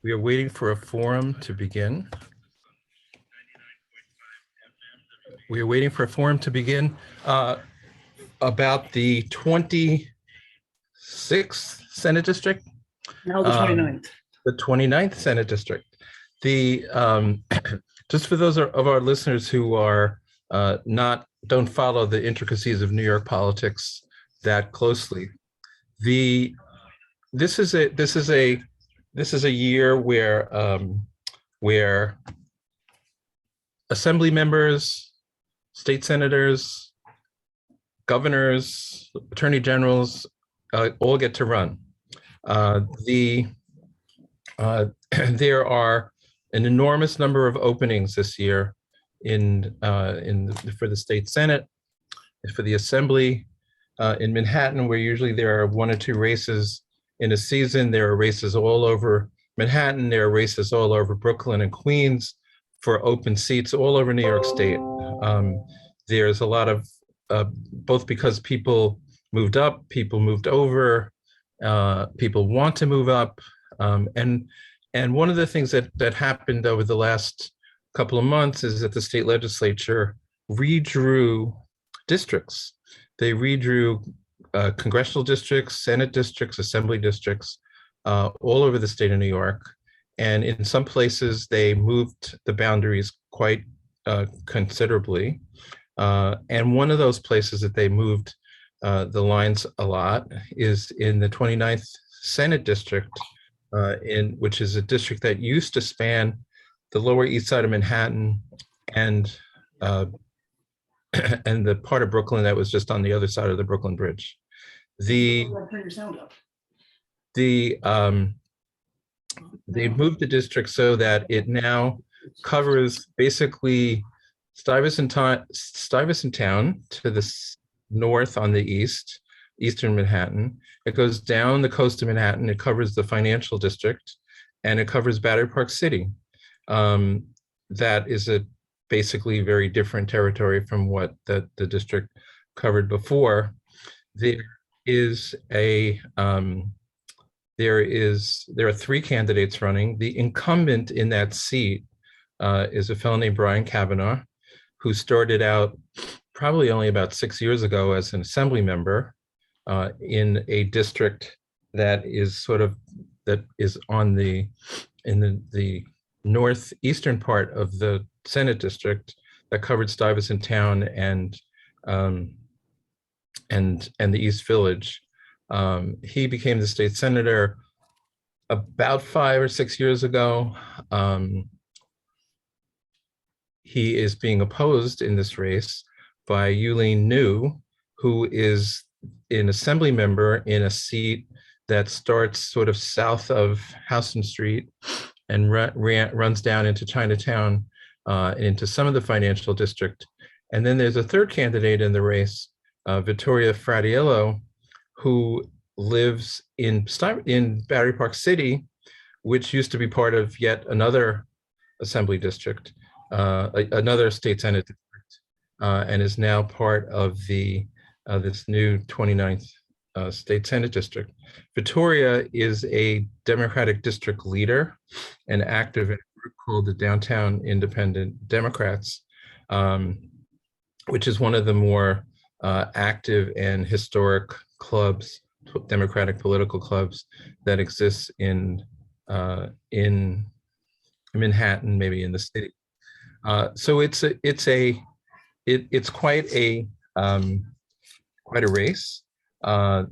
We are waiting for a forum to begin. We are waiting for a forum to begin about the 26th Senate District. Now the 29th. The 29th Senate District. The just for those of our listeners who are don't follow the intricacies of New York politics that closely, this is a year where assembly members, state senators, governors, attorney generals all get to run. There are an enormous number of openings this year for the state senate, for the assembly. In Manhattan, where usually there are one or two races in a season, there are races all over Manhattan. There are races all over Brooklyn and Queens for open seats all over New York State. There's a lot of, both because people moved up, people moved over, people want to move up. And one of the things that happened over the last couple of months is that the state legislature redrew districts. They redrew congressional districts, Senate districts, assembly districts all over the state of New York. And in some places, they moved the boundaries quite considerably. And one of those places that they moved the lines a lot is in the 29th Senate District, which is a district that used to span the Lower East Side of Manhattan and the part of Brooklyn that was just on the other side of the Brooklyn Bridge. They moved the district so that it now covers basically Stuyvesant Town to the north on the eastern Manhattan. It goes down the coast of Manhattan. It covers the financial district, and it covers Battery Park City. That is basically very different territory from what the district covered before. There are three candidates running. The incumbent in that seat is a fellow named Brian Kavanaugh, who started out probably only about 6 years ago as an assembly member in a district that is in the northeastern part of the Senate district that covered Stuyvesant Town and the East Village. He became the state senator about 5 or 6 years ago. He is being opposed in this race by Yuh-Line Niou, who is an assembly member in a seat that starts sort of south of Houston Street and runs down into Chinatown and into some of the financial district. And then there's a third candidate in the race, Vittoria Farinelli, who lives in Battery Park City, which used to be part of yet another assembly district, another state senate district, and is now part of this new 29th state senate district. Vittoria is a Democratic district leader and active in a group called the Downtown Independent Democrats, which is one of the more active and historic clubs, Democratic political clubs that exists in Manhattan, maybe in the city. So it's quite a race. You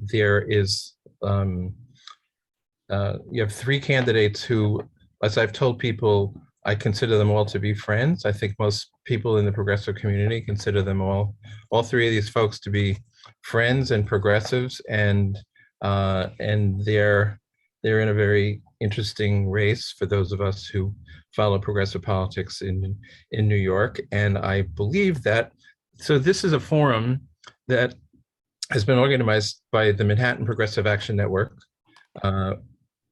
have three candidates who, as I've told people, I consider them all to be friends. I think most people in the progressive community consider them all three of these folks to be friends and progressives, and they're in a very interesting race for those of us who follow progressive politics in New York. And I believe that, so this is a forum that has been organized by the Manhattan Progressive Action Network,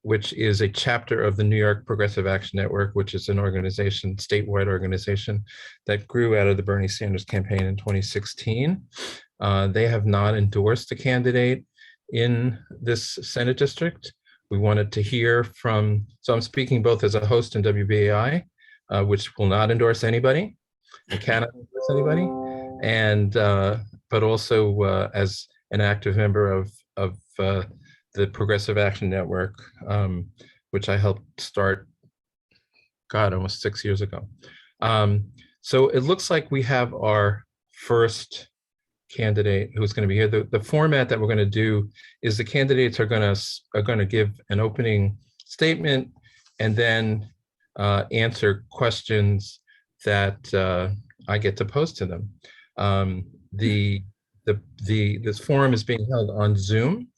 which is a chapter of the New York Progressive Action Network, which is an organization, statewide organization that grew out of the Bernie Sanders campaign in 2016. They have not endorsed a candidate in this Senate district, We wanted to hear from, so I'm speaking both as a host in WBAI, which will not endorse anybody, and cannot endorse anybody, and but also as an active member of the Progressive Action Network, which I helped start, God, almost 6 years ago. So it looks like we have our first candidate who's going to be here. The format that we're going to do is the candidates are going to give an opening statement and then answer questions that I get to pose to them. This forum is being held on Zoom,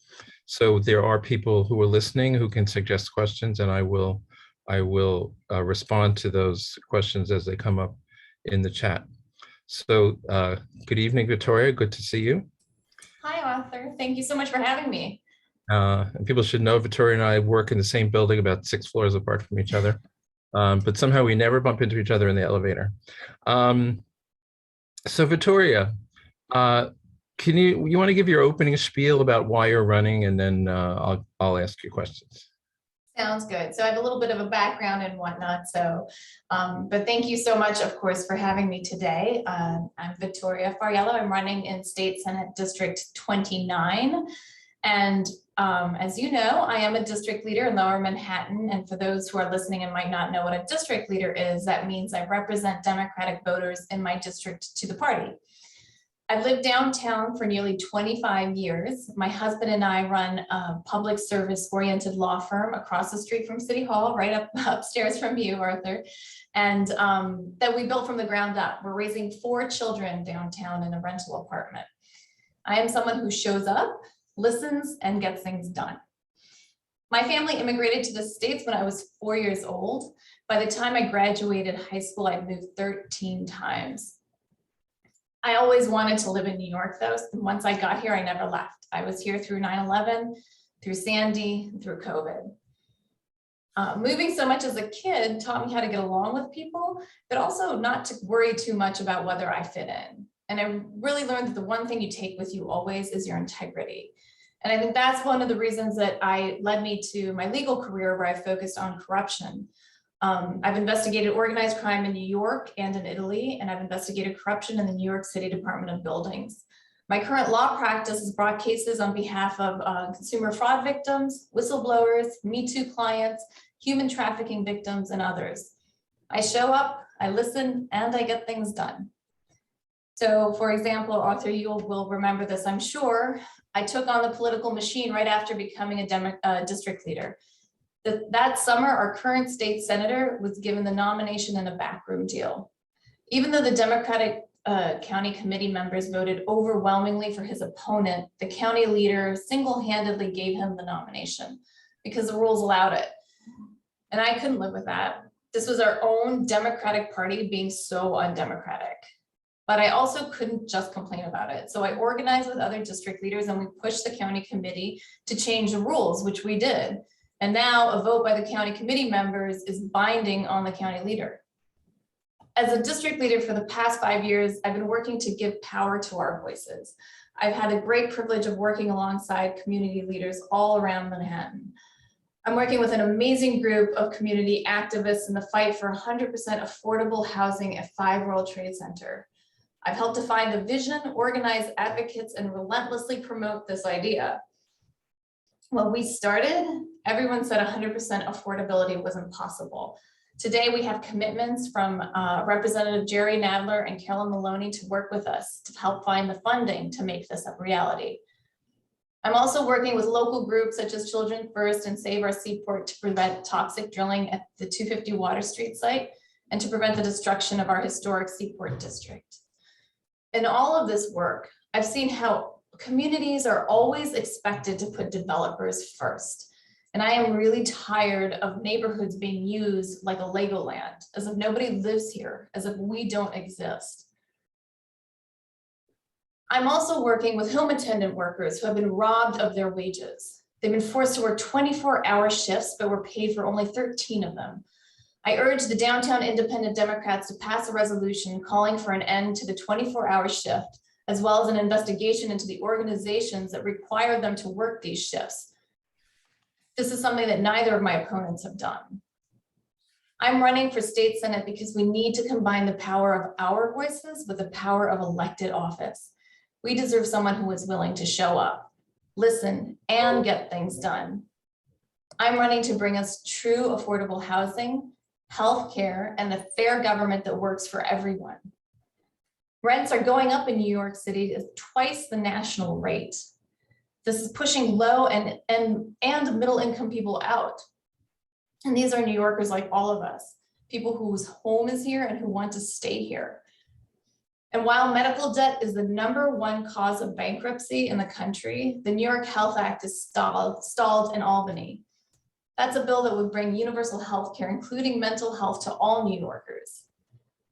so there are people who are listening who can suggest questions, and I will respond to those questions as they come up in the chat. So good evening, Vittoria. Good to see you. Hi, Arthur. Thank you so much for having me. And people should know Vittoria and I work in the same building about 6 floors apart from each other. But somehow we never bump into each other in the elevator. So Vittoria, you want to give your opening spiel about why you're running, and then I'll ask you questions. Sounds good. So I have a little bit of a background and whatnot. So, but thank you so much, of course, for having me today. I'm Vittoria Farinelli. I'm running in State Senate District 29. And as you know, I am a district leader in Lower Manhattan. And for those who are listening and might not know what a district leader is, that means I represent Democratic voters in my district to the party. I've lived downtown for nearly 25 years. My husband and I run a public service oriented law firm across the street from City Hall, right upstairs from you, Arthur, and that we built from the ground up. We're raising 4 children downtown in a rental apartment. I am someone who shows up, listens, and gets things done. My family immigrated to the States when I was 4 years old. By the time I graduated high school, I'd moved 13 times. I always wanted to live in New York, though. And once I got here, I never left. I was here through 9/11, through Sandy, through COVID. Moving so much as a kid taught me how to get along with people, but also not to worry too much about whether I fit in. And I really learned that the one thing you take with you always is your integrity. And I think that's one of the reasons that led me to my legal career, where I focused on corruption. I've investigated organized crime in New York and in Italy, and I've investigated corruption in the New York City Department of Buildings. My current law practice has brought cases on behalf of consumer fraud victims, whistleblowers, Me Too clients, human trafficking victims, and others. I show up, I listen, and I get things done. So, for example, Arthur, you will remember this, I'm sure. I took on the political machine right after becoming a district leader. That summer, our current state senator was given the nomination in a backroom deal. Even though the Democratic county committee members voted overwhelmingly for his opponent, the county leader single-handedly gave him the nomination because the rules allowed it. And I couldn't live with that. This was our own Democratic Party being so undemocratic. But I also couldn't just complain about it. So I organized with other district leaders and we pushed the county committee to change the rules, which we did. And now a vote by the county committee members is binding on the county leader. As a district leader for the past 5 years, I've been working to give power to our voices. I've had the great privilege of working alongside community leaders all around Manhattan. I'm working with an amazing group of community activists in the fight for 100% affordable housing at 5 World Trade Center. I've helped define the vision, organize advocates, and relentlessly promote this idea. When we started, everyone said 100% affordability was impossible. Today, we have commitments from Representative Jerry Nadler and Carolyn Maloney to work with us to help find the funding to make this a reality. I'm also working with local groups such as Children First and Save Our Seaport to prevent toxic drilling at the 250 Water Street site and to prevent the destruction of our historic Seaport District. In all of this work, I've seen how communities are always expected to put developers first. And I am really tired of neighborhoods being used like a Legoland, as if nobody lives here, as if we don't exist. I'm also working with home attendant workers who have been robbed of their wages. They've been forced to work 24-hour shifts, but were paid for only 13 of them. I urge the downtown independent Democrats to pass a resolution calling for an end to the 24-hour shift, as well as an investigation into the organizations that require them to work these shifts. This is something that neither of my opponents have done. I'm running for state senate because we need to combine the power of our voices with the power of elected office. We deserve someone who is willing to show up, listen, and get things done. I'm running to bring us true affordable housing, healthcare, and a fair government that works for everyone. Rents are going up in New York City at twice the national rate. This is pushing low and middle income people out. And these are New Yorkers like all of us, people whose home is here and who want to stay here. And while medical debt is the #1 cause of bankruptcy in the country, the New York Health Act is stalled in Albany. That's a bill that would bring universal health care, including mental health, to all New Yorkers.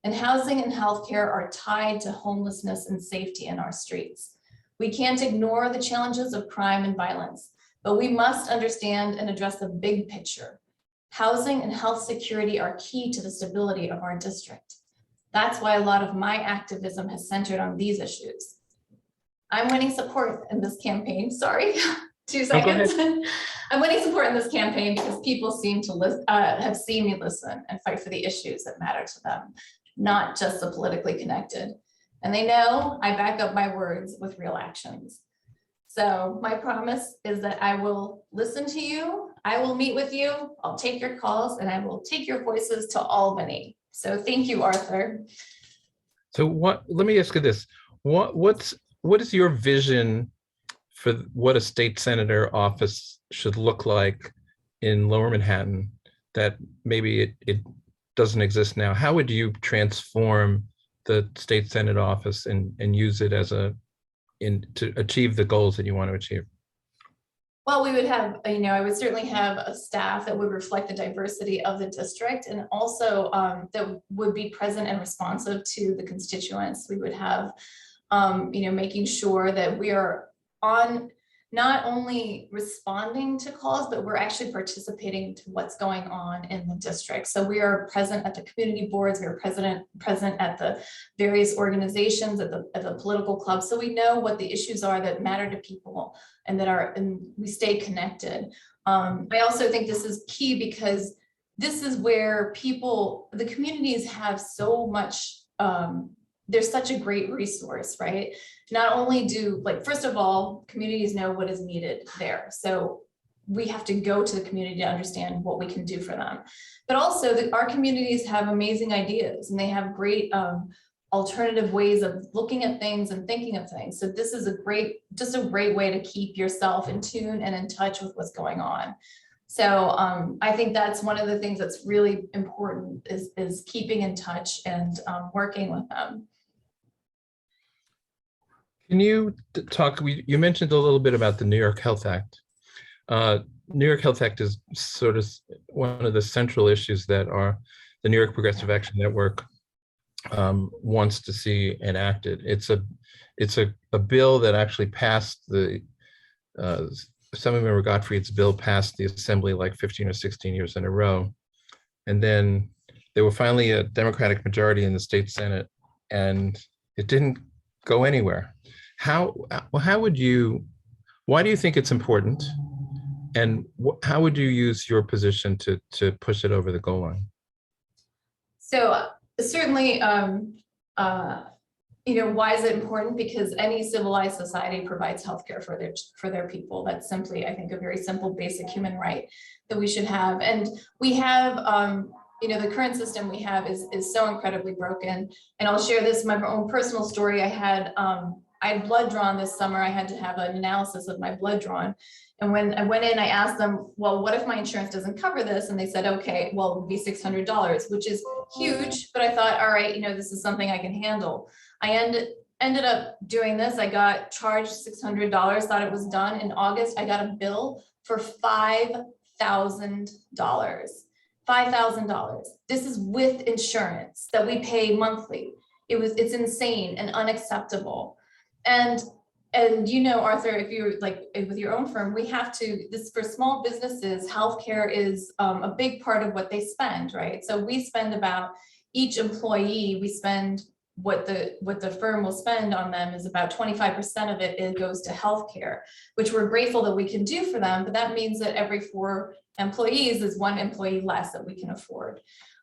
And housing and healthcare are tied to homelessness and safety in our streets. We can't ignore the challenges of crime and violence, but we must understand and address the big picture. Housing and health security are key to the stability of our district. That's why a lot of my activism has centered on these issues. I'm winning support in this campaign. Sorry, 2 seconds. I'm winning support in this campaign because people seem to have seen me listen and fight for the issues that matter to them, not just the politically connected. And they know I back up my words with real actions. So my promise is that I will listen to you, I will meet with you, I'll take your calls, and I will take your voices to Albany. So thank you, Arthur. So let me ask you this. What is your vision for what a state senator office should look like in Lower Manhattan that maybe it doesn't exist now? How would you transform the state senate office and use it as to achieve the goals that you want to achieve? Well, we would have, I would certainly have a staff that would reflect the diversity of the district, and also that would be present and responsive to the constituents. We would have, making sure that we are on not only responding to calls, but we're actually participating to what's going on in the district. So we are present at the community boards, we are present at the various organizations, at the political clubs. So we know what the issues are that matter to people and we stay connected. I also think this is key because this is where the communities have so much, there's such a great resource, right? Not only first of all, communities know what is needed there. So we have to go to the community to understand what we can do for them. But also our communities have amazing ideas and they have great alternative ways of looking at things and thinking of things. So this is just a great way to keep yourself in tune and in touch with what's going on. So I think that's one of the things that's really important is keeping in touch and working with them. Can you talk, you mentioned a little bit about the New York Health Act. New York Health Act is sort of one of the central issues that the New York Progressive Action Network wants to see enacted. It's a bill that actually passed Assemblymember Gottfried's bill passed the Assembly like 15 or 16 years in a row. And then there were finally a Democratic majority in the state Senate and it didn't go anywhere. Why do you think it's important? And how would you use your position to push it over the goal line? So certainly, why is it important? Because any civilized society provides healthcare for their people. That's simply, I think, a very simple, basic human right that we should have. And we have, the current system we have is so incredibly broken. And I'll share this, my own personal story. I had blood drawn this summer. I had to have an analysis of my blood drawn. And when I went in, I asked them, well, what if my insurance doesn't cover this? And they said, okay, well, it would be $600, which is huge. But I thought, all right, this is something I can handle. I ended up doing this. I got charged $600, thought it was done. In August, I got a bill for $5,000. $5,000. This is with insurance that we pay monthly. It's insane and unacceptable. And Arthur, if you're with your own firm, we have to, for small businesses, healthcare is a big part of what they spend, right? So we spend each employee, we spend what the firm will spend on them is about 25% of it goes to healthcare, which we're grateful that we can do for them. But that means that every 4 employees is 1 employee less that we can afford.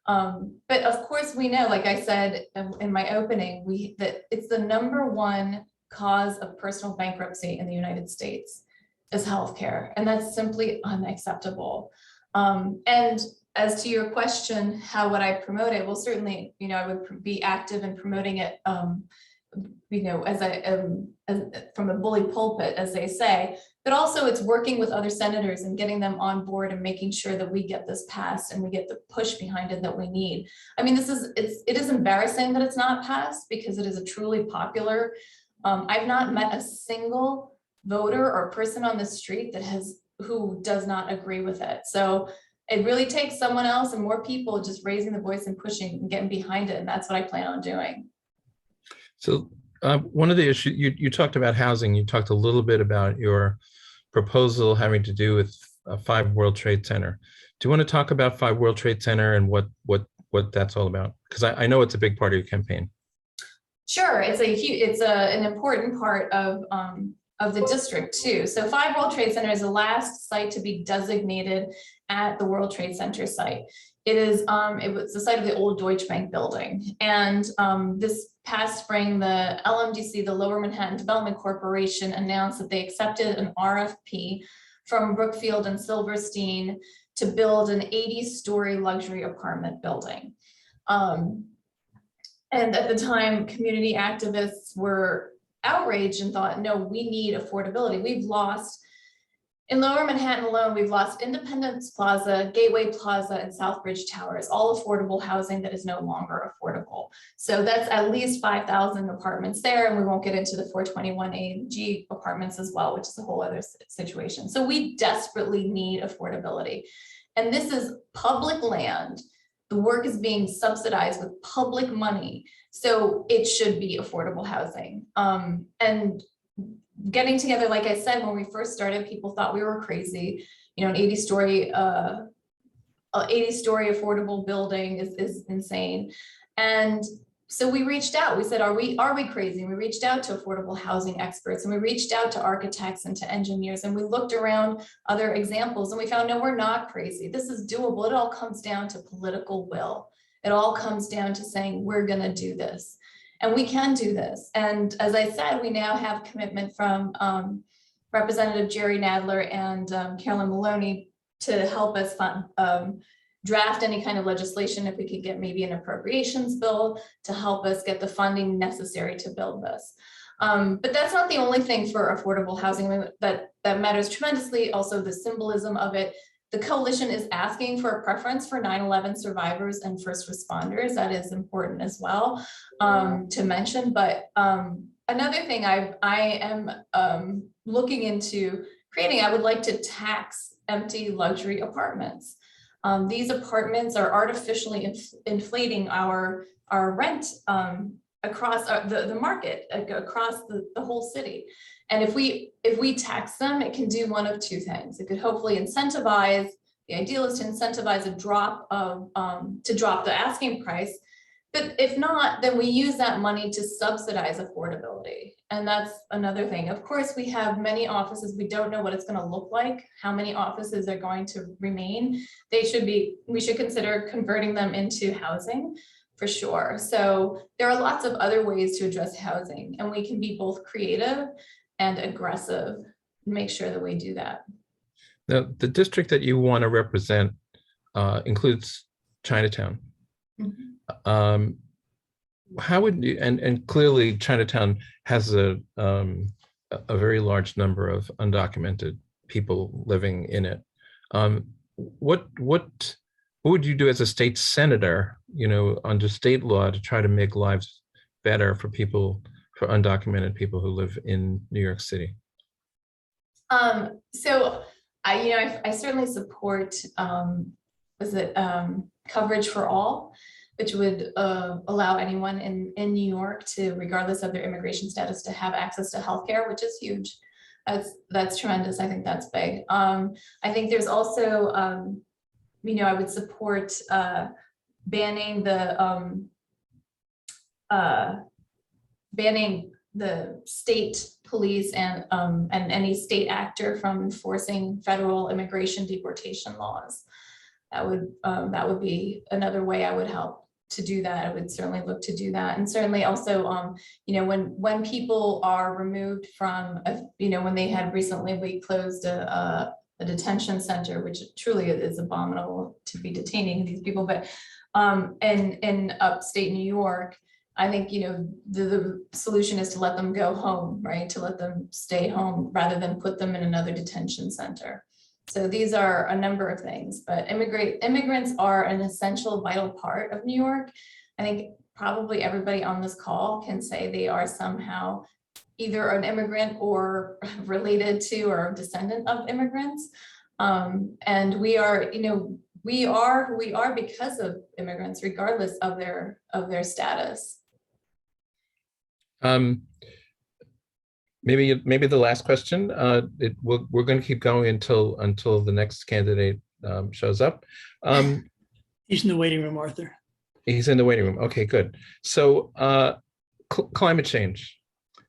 But of course, we know, like I said in my opening, that it's the #1 cause of personal bankruptcy in the United States is healthcare, and that's simply unacceptable. And as to your question, how would I promote it? Well, certainly, I would be active in promoting it, as from the bully pulpit, as they say, but also it's working with other senators and getting them on board and making sure that we get this passed and we get the push behind it that we need. I mean, it is embarrassing that it's not passed because it is a truly popular. I've not met a single voter or person on the street who does not agree with it. So it really takes someone else and more people just raising the voice and pushing and getting behind it. And that's what I plan on doing. So one of the issues, you talked about housing, you talked a little bit about your proposal having to do with 5 World Trade Center. Do you want to talk about 5 World Trade Center and what that's all about? Because I know it's a big part of your campaign. Sure, it's an important part of the district too. So 5 World Trade Center is the last site to be designated at the World Trade Center site. It was the site of the old Deutsche Bank building. And this past spring, the LMDC, the Lower Manhattan Development Corporation, announced that they accepted an RFP from Brookfield and Silverstein to build an 80-story luxury apartment building. And at the time, community activists were outraged and thought, no, we need affordability. In Lower Manhattan alone, we've lost Independence Plaza, Gateway Plaza, and Southbridge Towers, all affordable housing that is no longer affordable. So that's at least 5,000 apartments there, and we won't get into the 421A apartments as well, which is a whole other situation. So we desperately need affordability. And this is public land. The work is being subsidized with public money. So it should be affordable housing. And getting together, like I said, when we first started, people thought we were crazy. An 80-story affordable building is insane. And so we reached out. We said, are we crazy? And we reached out to affordable housing experts, and we reached out to architects and to engineers, and we looked around other examples, and we found, no, we're not crazy. This is doable. It all comes down to political will. It all comes down to saying, we're going to do this. And we can do this. And as I said, we now have commitment from Representative Jerry Nadler and Carolyn Maloney to help us draft any kind of legislation, if we could get maybe an appropriations bill to help us get the funding necessary to build this. But that's not the only thing for affordable housing that matters tremendously. Also, the symbolism of it. The coalition is asking for a preference for 9/11 survivors and first responders. That is important as well to mention. But another thing I am looking into creating, I would like to tax empty luxury apartments. These apartments are artificially inflating our rent across the market, across the whole city. And if we tax them, it can do one of 2 things. It could hopefully incentivize, the ideal is to incentivize a drop to drop the asking price. But if not, then we use that money to subsidize affordability. And that's another thing. Of course, we have many offices. We don't know what it's going to look like, how many offices are going to remain. We should consider converting them into housing for sure. So there are lots of other ways to address housing, and we can be both creative and aggressive, make sure that we do that. Now, the district that you want to represent includes Chinatown. Mm-hmm. How would you, and clearly Chinatown has a very large number of undocumented people living in it. What would you do as a state senator, under state law, to try to make lives better for undocumented people who live in New York City? So I certainly support coverage for all, which would allow anyone in New York to, regardless of their immigration status, to have access to healthcare, which is huge. That's tremendous. I think that's big. I think there's also, I would support banning the banning the state police and any state actor from enforcing federal immigration deportation laws. That would be another way I would help to do that. I would certainly look to do that. And certainly also, you know, when people are removed from, you know, when they had recently, we closed a detention center, which truly is abominable to be detaining these people, but in upstate New York, I think, you know, the solution is to let them go home, right? To let them stay home rather than put them in another detention center. So these are a number of things, but immigrants are an essential, vital part of New York. I think probably everybody on this call can say they are somehow either an immigrant or related to or descendant of immigrants. And we are, you know, we are who we are because of immigrants, regardless of their status. Maybe the last question. We're going to keep going until the next candidate shows up. He's in the waiting room, Arthur. He's in the waiting room. Okay, good. So climate change.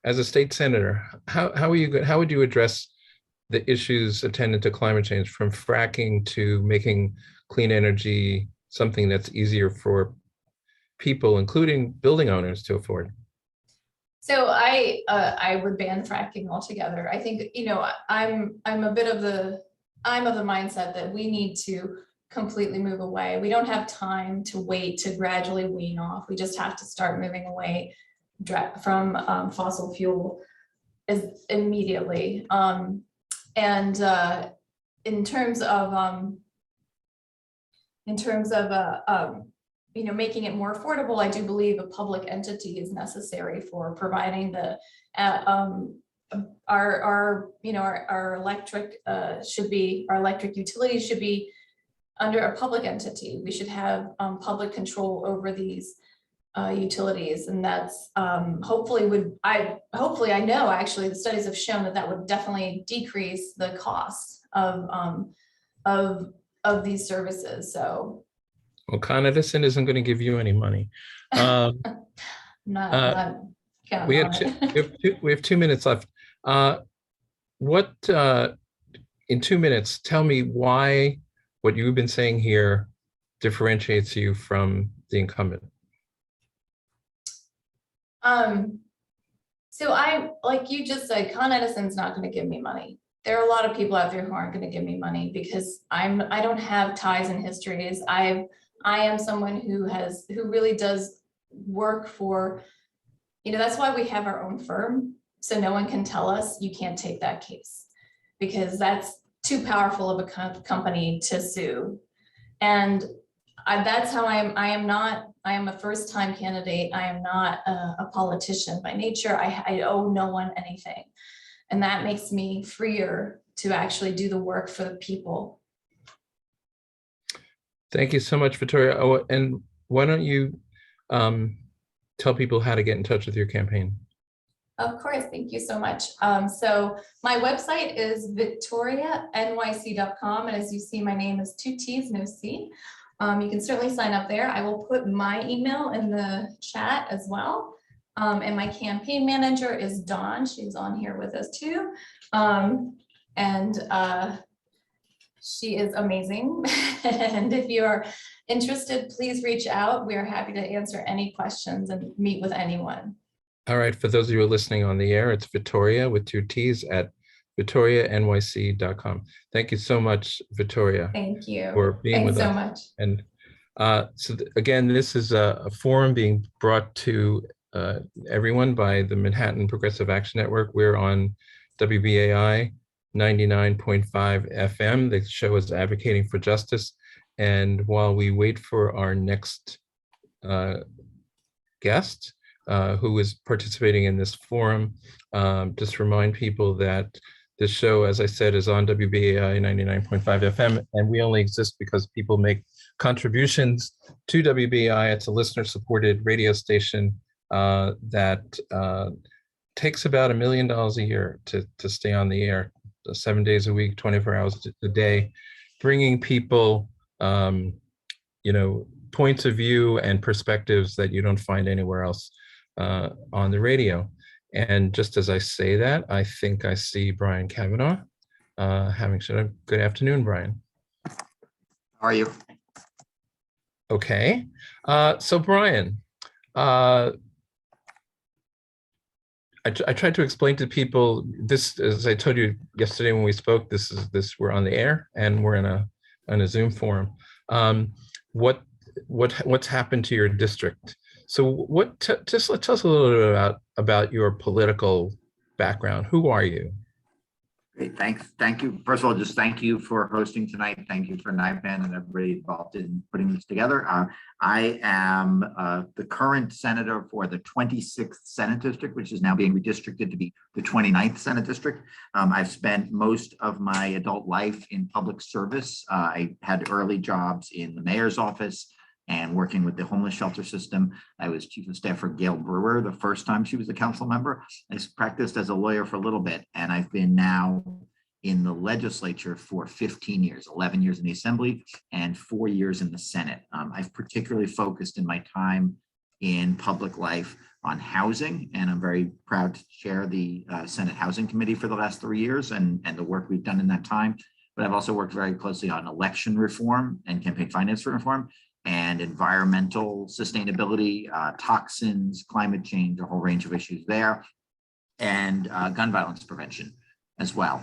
As a state senator, how would you address the issues attendant to climate change, from fracking to making clean energy something that's easier for people, including building owners, to afford? So I would ban fracking altogether. I think, you know, I'm of the mindset that we need to completely move away. We don't have time to wait to gradually wean off. We just have to start moving away from fossil fuel immediately. And in terms of you know, making it more affordable, I do believe a public entity is necessary for providing the our electric utilities should be under a public entity. We should have public control over these utilities, and that's hopefully I know actually the studies have shown that would definitely decrease the cost of these services. So. Well, Con Edison isn't going to give you any money. We have 2 minutes left. In 2 minutes, tell me why what you've been saying here differentiates you from the incumbent. So like you just said, Con Edison's not going to give me money. There are a lot of people out there who aren't going to give me money because I don't have ties and histories. I am someone who really does work for, you know, that's why we have our own firm. So no one can tell us you can't take that case, because that's too powerful of a company to sue. And that's how I am a first-time candidate. I am not a politician by nature. I owe no one anything. And that makes me freer to actually do the work for the people. Thank you so much, Vittoria. Oh, and why don't you tell people how to get in touch with your campaign? Of course, thank you so much. So my website is vittorianyc.com, and as you see, my name is 2 T's, no C. You can certainly sign up there. I will put my email in the chat as well. And my campaign manager is Dawn. She's on here with us too. She is amazing. And if you are interested, please reach out. We are happy to answer any questions and meet with anyone. All right. For those of you who are listening on the air, it's Vittoria with 2 T's at vittorianyc.com. Thank you so much, Vittoria. Thank you. For being with us. Thanks so much. And again, this is a forum being brought to everyone by the Manhattan Progressive Action Network. We're on WBAI 99.5 FM. The show is advocating for justice. And while we wait for our next guest, who is participating in this forum, just remind people that this show, as I said, is on WBAI 99.5 FM, and we only exist because people make contributions to WBAI. It's a listener-supported radio station that takes about $1 million a year to stay on the air, 7 days a week, 24 hours a day, bringing people, points of view and perspectives that you don't find anywhere else. on the radio. And just as I say that, I think I see Brian Kavanaugh. Having said good afternoon, Brian. How are you? Okay. So Brian, I tried to explain to people this, as I told you yesterday when we spoke, we're on the air and we're in a Zoom forum. What's happened to your district? So just tell us a little bit about your political background. Who are you? Great, thanks. Thank you. First of all, just thank you for hosting tonight. Thank you for NYPAN and everybody involved in putting this together. I am the current senator for the 26th Senate District, which is now being redistricted to be the 29th Senate District. I've spent most of my adult life in public service. I had early jobs in the mayor's office and working with the homeless shelter system. I was chief of staff for Gail Brewer the first time she was a council member. I practiced as a lawyer for a little bit, and I've been now in the legislature for 15 years, 11 years in the assembly and 4 years in the Senate. I've particularly focused in my time in public life on housing, and I'm very proud to chair the Senate Housing Committee for the last 3 years and the work we've done in that time. But I've also worked very closely on election reform and campaign finance reform, and environmental sustainability, toxins, climate change, a whole range of issues there, and gun violence prevention as well.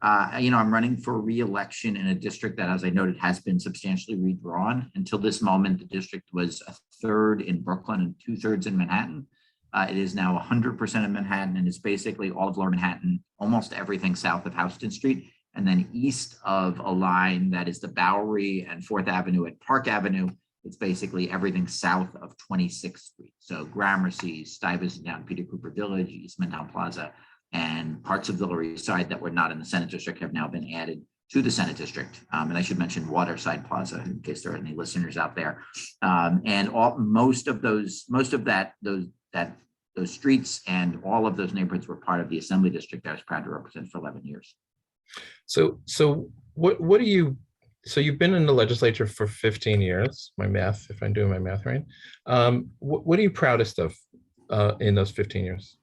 I'm running for re-election in a district that, as I noted, has been substantially redrawn. Until this moment, the district was a third in Brooklyn and 2/3 in Manhattan. It is now 100% in Manhattan, and it's basically all of Lower Manhattan, almost everything south of Houston Street, and then east of a line that is the Bowery and 4th Avenue and Park Avenue. It's basically everything south of 26th Street. So Gramercy, Stuyvesant down Peter Cooper Village, East Midtown Plaza, and parts of the Lower East Side that were not in the Senate District have now been added to the Senate District. And I should mention Waterside Plaza in case there are any listeners out there. Most of those streets and all of those neighborhoods were part of the Assembly District I was proud to represent for 11 years. So what do you, so you've been in the legislature for 15 years, my math, if I'm doing my math right. What are you proudest of in those 15 years?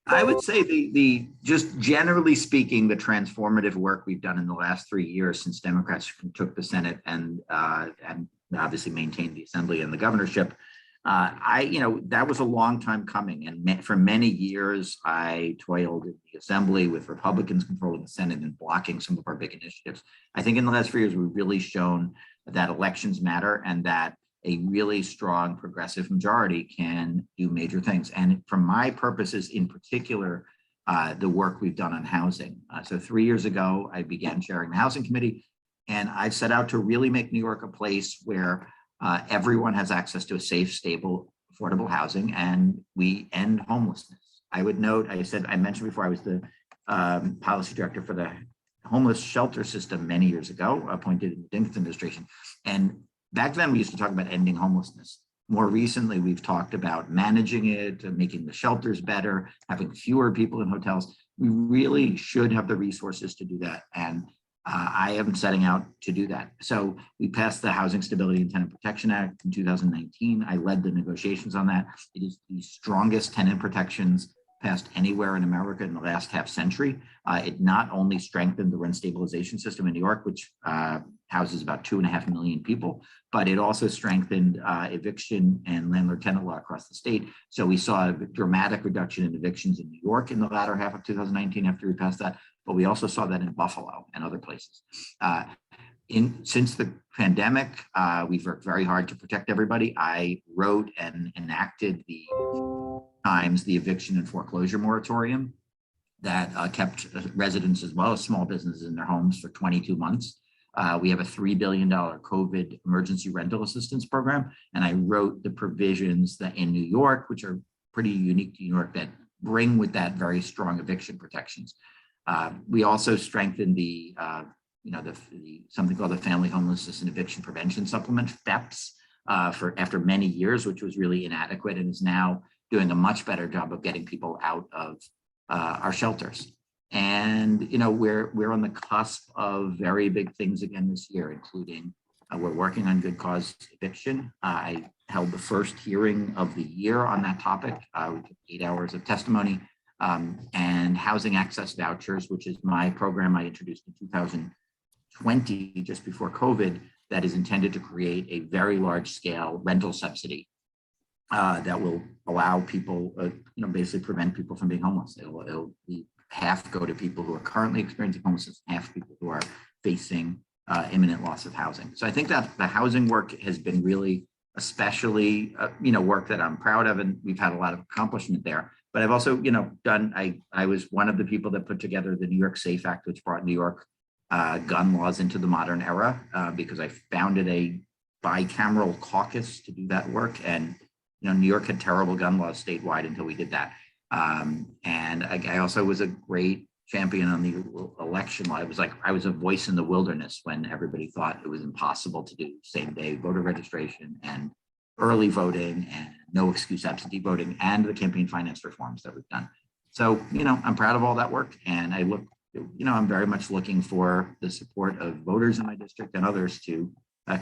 I would say the just generally speaking, the transformative work we've done in the last 3 years since Democrats took the Senate and obviously maintained the Assembly and the governorship. That was a long time coming, and for many years I toiled in the Assembly with Republicans controlling the Senate and blocking some of our big initiatives. I think in the last 4 years we've really shown that elections matter and that a really strong progressive majority can do major things. And for my purposes in particular, the work we've done on housing. So 3 years ago, I began chairing the Housing Committee, and I set out to really make New York a place where everyone has access to a safe, stable, affordable housing, and we end homelessness. I would note, I mentioned before, I was the policy director for the homeless shelter system many years ago, appointed in the Dinkins administration. And back then we used to talk about ending homelessness. More recently, we've talked about managing it, making the shelters better, having fewer people in hotels. We really should have the resources to do that. And I am setting out to do that. So we passed the Housing Stability and Tenant Protection Act in 2019. I led the negotiations on that. It is the strongest tenant protections passed anywhere in America in the last half century. It not only strengthened the rent stabilization system in New York, which houses about 2.5 million people, but it also strengthened eviction and landlord-tenant law across the state. So we saw a dramatic reduction in evictions in New York in the latter half of 2019 after we passed that, but we also saw that in Buffalo and other places. Since the pandemic, we've worked very hard to protect everybody. I wrote and enacted the eviction and foreclosure moratorium that kept residents as well as small businesses in their homes for 22 months. We have a $3 billion COVID emergency rental assistance program, and I wrote the provisions that in New York, which are pretty unique to New York, that bring with that very strong eviction protections. We also strengthened something called the Family Homelessness and Eviction Prevention Supplement, FEPS, after many years, which was really inadequate and is now doing a much better job of getting people out of our shelters. And we're on the cusp of very big things again this year, including We're working on good cause eviction. I held the first hearing of the year on that topic. We took 8 hours of testimony, and housing access vouchers, which is my program I introduced in 2020, just before COVID, that is intended to create a very large scale rental subsidy that will allow people, basically prevent people from being homeless. It'll be half go to people who are currently experiencing homelessness, half people who are facing imminent loss of housing. So I think that the housing work has been really, especially, work that I'm proud of, and we've had a lot of accomplishment there. But I've also, I was one of the people that put together the New York SAFE Act, which brought New York gun laws into the modern era, because I founded a bicameral caucus to do that work. And, New York had terrible gun laws statewide until we did that. And I also was a great champion on the election law. It was like I was a voice in the wilderness when everybody thought it was impossible to do same-day voter registration and early voting and no excuse absentee voting and the campaign finance reforms that we've done. So, I'm proud of all that work, and I'm very much looking for the support of voters in my district and others to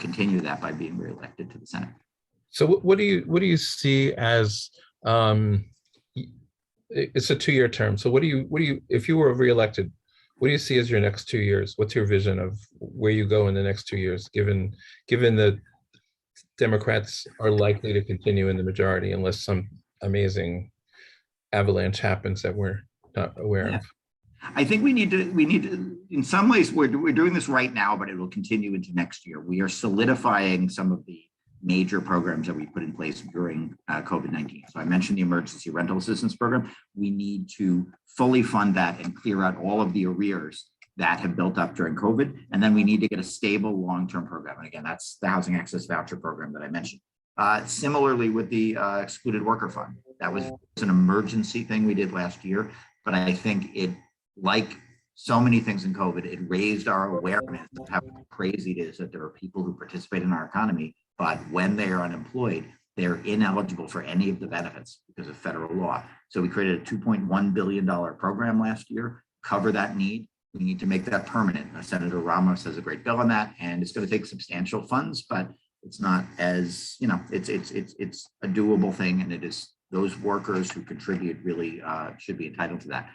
continue that by being reelected to the Senate. So what do you see as, it's a 2-year term. So what do you, if you were reelected, what do you see as your next 2 years? What's your vision of where you go in the next 2 years, given the Democrats are likely to continue in the majority unless some amazing avalanche happens that we're not aware of? I think we need to, in some ways, we're doing this right now, but it will continue into next year. We are solidifying some of the major programs that we put in place during COVID-19. So I mentioned the emergency rental assistance program. We need to fully fund that and clear out all of the arrears that have built up during COVID. And then we need to get a stable long-term program. And again, that's the housing access voucher program that I mentioned. Similarly with the excluded worker fund, that was an emergency thing we did last year. But I think it, like so many things in COVID, it raised our awareness of how crazy it is that there are people who participate in our economy, but when they are unemployed, they're ineligible for any of the benefits because of federal law. So we created a $2.1 billion program last year, cover that need. We need to make that permanent. Senator Ramos has a great bill on that, and it's going to take substantial funds, but it's not as, it's a doable thing, and it is those workers who contribute really should be entitled to that.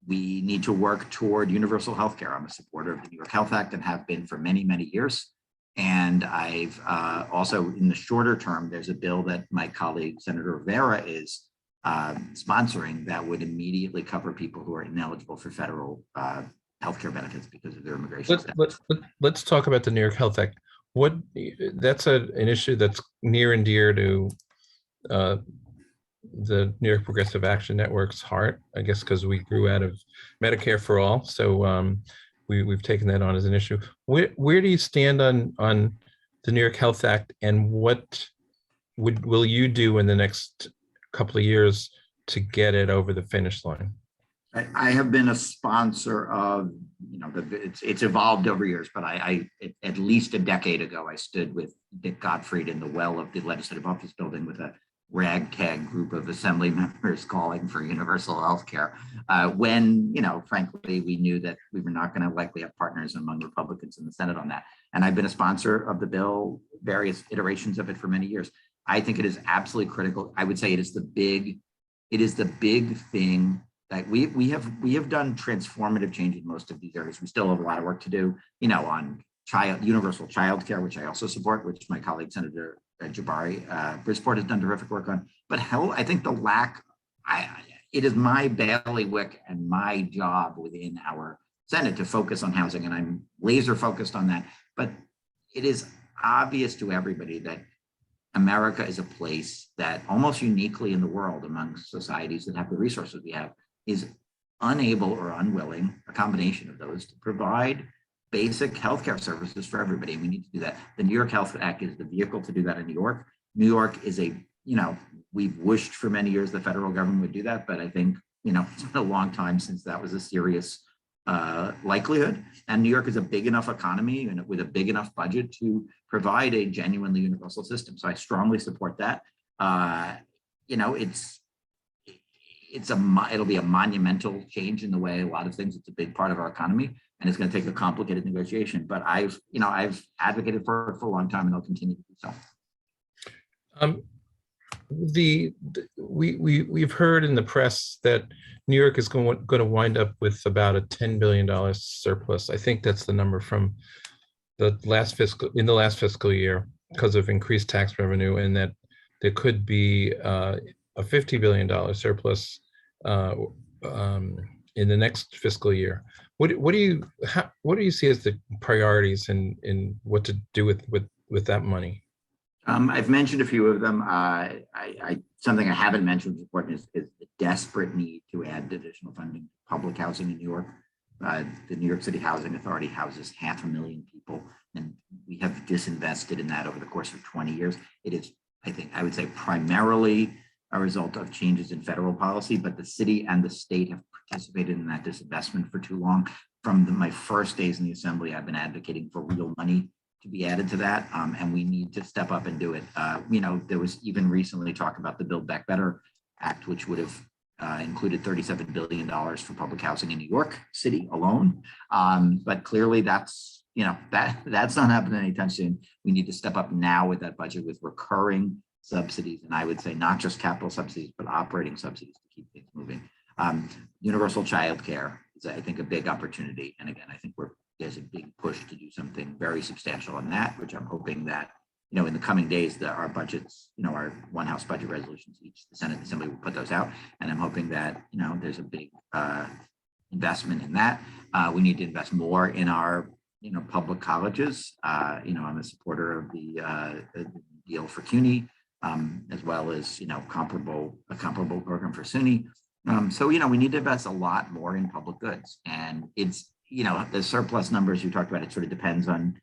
We need to work toward universal health care. I'm a supporter of the New York Health Act and have been for many, many years. And I've also, in the shorter term, there's a bill that my colleague, Senator Rivera, is sponsoring that would immediately cover people who are ineligible for federal healthcare benefits because of their immigration status. Let's talk about the New York Health Act. That's an issue that's near and dear to the New York Progressive Action Network's heart, I guess, because we grew out of Medicare for All. So we've taken that on as an issue. Where do you stand on the New York Health Act, and what will you do in the next couple of years to get it over the finish line? I have been a sponsor of, it's evolved over years, but at least a decade ago, I stood with Dick Gottfried in the well of the Legislative Office Building with a ragtag group of assembly members calling for universal health care when, frankly, we knew that we were not going to likely have partners among Republicans in the Senate on that. And I've been a sponsor of the bill, various iterations of it for many years. I think it is absolutely critical. I would say it is the big thing that we have done transformative change in most of these areas. We still have a lot of work to do, on universal child care, which I also support, which my colleague, Senator Jabari Brisport has done terrific work on. But I think it is my bailiwick and my job within our Senate to focus on housing, and I'm laser focused on that. But it is obvious to everybody that America is a place that almost uniquely in the world among societies that have the resources we have is unable or unwilling, a combination of those, to provide basic healthcare services for everybody. We need to do that. The New York Health Act is the vehicle to do that in New York. New York is we've wished for many years the federal government would do that, but I think, it's been a long time since that was a serious likelihood. And New York is a big enough economy and with a big enough budget to provide a genuinely universal system. So I strongly support that. It'll be a monumental change in the way a lot of things. It's a big part of our economy. and it's going to take a complicated negotiation. But I've advocated for it for a long time, and I'll continue to do so. We've heard in the press that New York is going to wind up with about a $10 billion surplus. I think that's the number from the last fiscal year because of increased tax revenue, and that there could be a $50 billion surplus in the next fiscal year. What do you see as the priorities in what to do with that money? I've mentioned a few of them. Something I haven't mentioned is important is the desperate need to add additional funding to public housing in New York. The New York City Housing Authority houses 500,000 people, and we have disinvested in that over the course of 20 years. It is, I would say, primarily a result of changes in federal policy, but the city and the state have participated in that disinvestment for too long. From my first days in the assembly, I've been advocating for real money to be added to that, and we need to step up and do it. There was even recently talk about the Build Back Better Act, which would have included $37 billion for public housing in New York City alone. But clearly that's not happening anytime soon. We need to step up now with that budget with recurring subsidies, and I would say not just capital subsidies, but operating subsidies to keep things moving. Universal childcare is, I think, a big opportunity. And again, I think there's a big push to do something very substantial on that, which I'm hoping that, in the coming days, that our budgets, our one house budget resolutions, each the Senate and Assembly will put those out. And I'm hoping that, there's a big investment in that. We need to invest more in our, public colleges. I'm a supporter of the deal for CUNY, as well as, a comparable program for SUNY. So, we need to invest a lot more in public goods. And it's, the surplus numbers you talked about, it sort of depends on,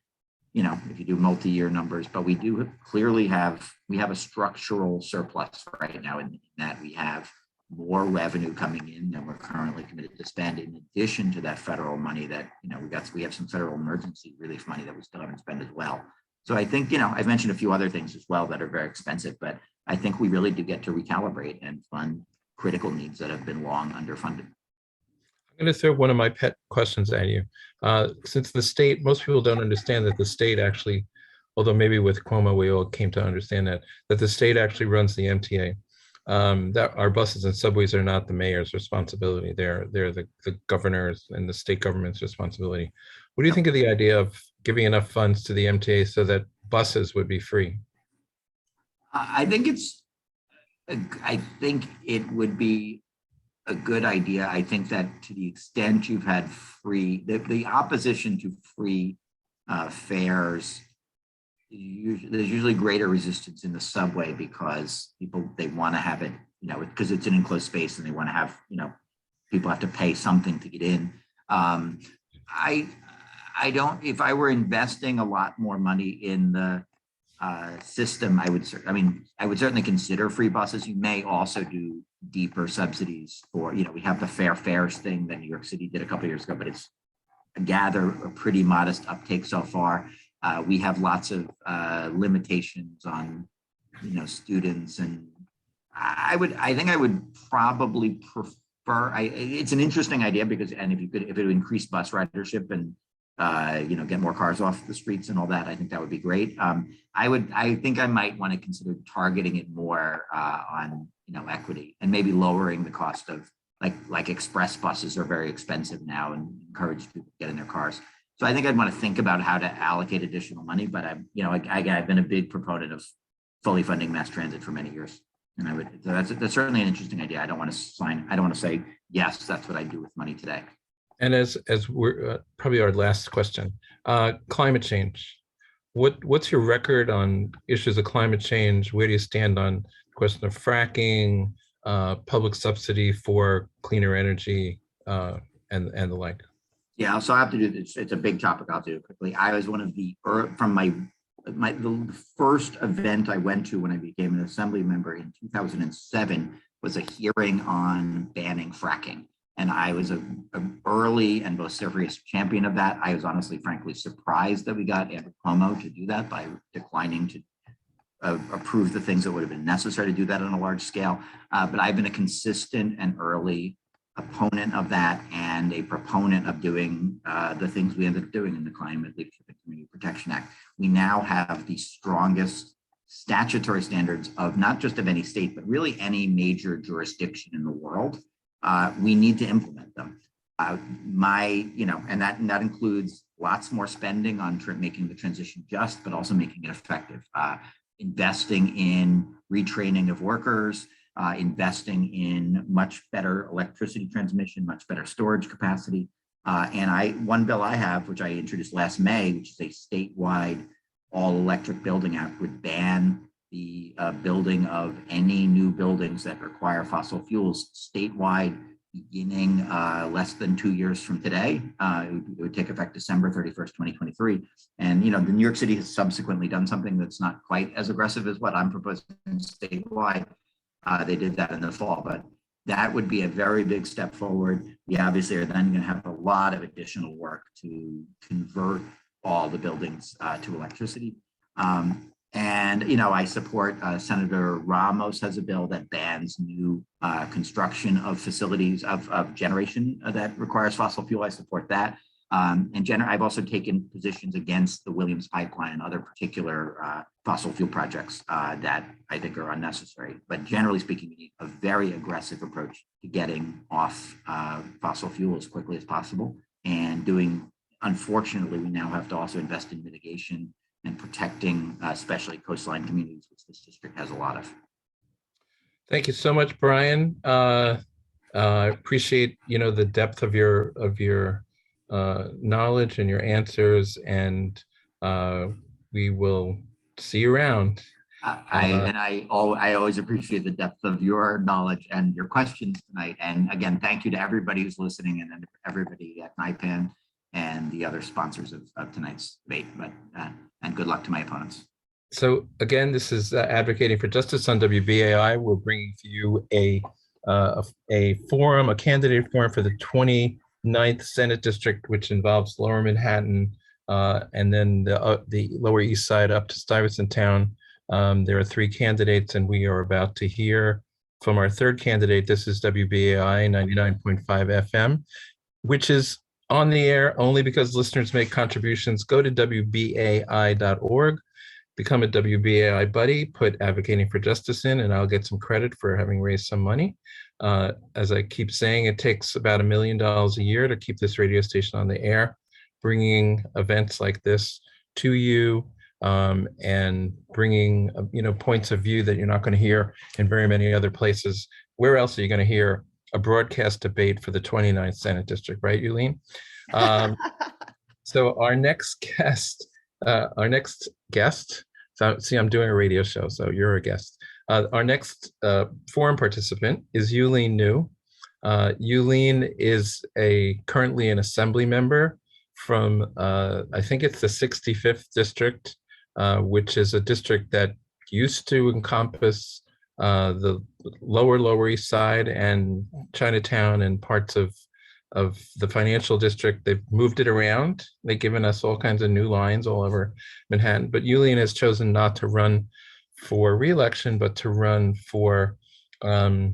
if you do multi-year numbers, but we do clearly have a structural surplus right now in that we have more revenue coming in than we're currently committed to spend, in addition to that federal money that, we have some federal emergency relief money that we still haven't spent as well. So I think, I've mentioned a few other things as well that are very expensive, but I think we really do get to recalibrate and fund critical needs that have been long underfunded. I'm going to throw one of my pet questions at you. Since the state, most people don't understand that the state actually, although maybe with Cuomo we all came to understand that the state actually runs the MTA. That our buses and subways are not the mayor's responsibility. They're the governor's and the state government's responsibility. What do you think of the idea of giving enough funds to the MTA so that buses would be free? I think it would be a good idea. I think that to the extent you've had free, the opposition to free fares, there's usually greater resistance in the subway because they want to have it, because it's an enclosed space and they want to have, people have to pay something to get in. If I were investing a lot more money in the system, I would certainly consider free buses. You may also do deeper subsidies for, we have the fair fares thing that New York City did a couple of years ago, but it's, I gather, a pretty modest uptake so far. We have lots of limitations on, students, and I think I would probably prefer. It's an interesting idea because, and if it would increase bus ridership and get more cars off the streets and all that, I think that would be great. I think I might want to consider targeting it more on equity and maybe lowering the cost of like express buses are very expensive now and encourage people to get in their cars. So I think I'd want to think about how to allocate additional money, but I've been a big proponent of fully funding mass transit for many years. And that's certainly an interesting idea. I don't want to say, yes, that's what I do with money today. And as we're probably our last question, climate change. What's your record on issues of climate change? Where do you stand on the question of fracking, public subsidy for cleaner energy, and the like? Yeah, so I have to do this. It's a big topic. I'll do it quickly. I was one of the the first event I went to when I became an assembly member in 2007 was a hearing on banning fracking. And I was an early and vociferous champion of that. I was honestly, frankly, surprised that we got Andrew Cuomo to do that by declining to approve the things that would have been necessary to do that on a large scale. But I've been a consistent and early opponent of that and a proponent of doing the things we ended up doing in the Climate Leadership and Community Protection Act. We now have the strongest statutory standards of not just of any state, but really any major jurisdiction in the world. We need to implement them. And that includes lots more spending on making the transition just, but also making it effective. Investing in retraining of workers, investing in much better electricity transmission, much better storage capacity. One bill I have, which I introduced last May, which is a statewide all electric building act, would ban the building of any new buildings that require fossil fuels statewide beginning less than 2 years from today. It would take effect December 31st, 2023. And, the New York City has subsequently done something that's not quite as aggressive as what I'm proposing statewide. They did that in the fall, but that would be a very big step forward. We obviously are then going to have a lot of additional work to convert all the buildings to electricity. I support Senator Ramos has a bill that bans new construction of facilities of generation that requires fossil fuel. I support that. I've also taken positions against the Williams pipeline and other particular fossil fuel projects that I think are unnecessary. But generally speaking, we need a very aggressive approach to getting off fossil fuel as quickly as possible and unfortunately, we now have to also invest in mitigation and protecting, especially coastline communities, which this district has a lot of. Thank you so much, Brian. I appreciate the depth of your knowledge and your answers, and we will see you around. I always appreciate the depth of your knowledge and your questions tonight. And again, thank you to everybody who's listening and everybody at NYPAN and the other sponsors of tonight's debate. And good luck to my opponents. So again, this is Advocating for Justice on WBAI. We're bringing to you a forum, a candidate forum for the 29th Senate District, which involves Lower Manhattan and then the Lower East Side up to Stuyvesant Town. There are 3 candidates, and we are about to hear from our third candidate. This is WBAI 99.5 FM, which is on the air only because listeners make contributions. Go to WBAI.org, become a WBAI buddy, put Advocating for Justice in, and I'll get some credit for having raised some money. As I keep saying, it takes about $1 million a year to keep this radio station on the air, bringing events like this to you and bringing points of view that you're not going to hear in very many other places. Where else are you going to hear a broadcast debate for the 29th Senate District, right, Yuh-Line? So our next guest, so see, I'm doing a radio show, so you're a guest. Our next forum participant is Yuh-Line Niou. Yuh-Line is currently an assembly member from, I think it's the 65th district, which is a district that used to encompass the Lower East Side and Chinatown and parts of the financial district. They've moved it around. They've given us all kinds of new lines all over Manhattan. But Yuh-Line has chosen not to run for re-election, but to run for the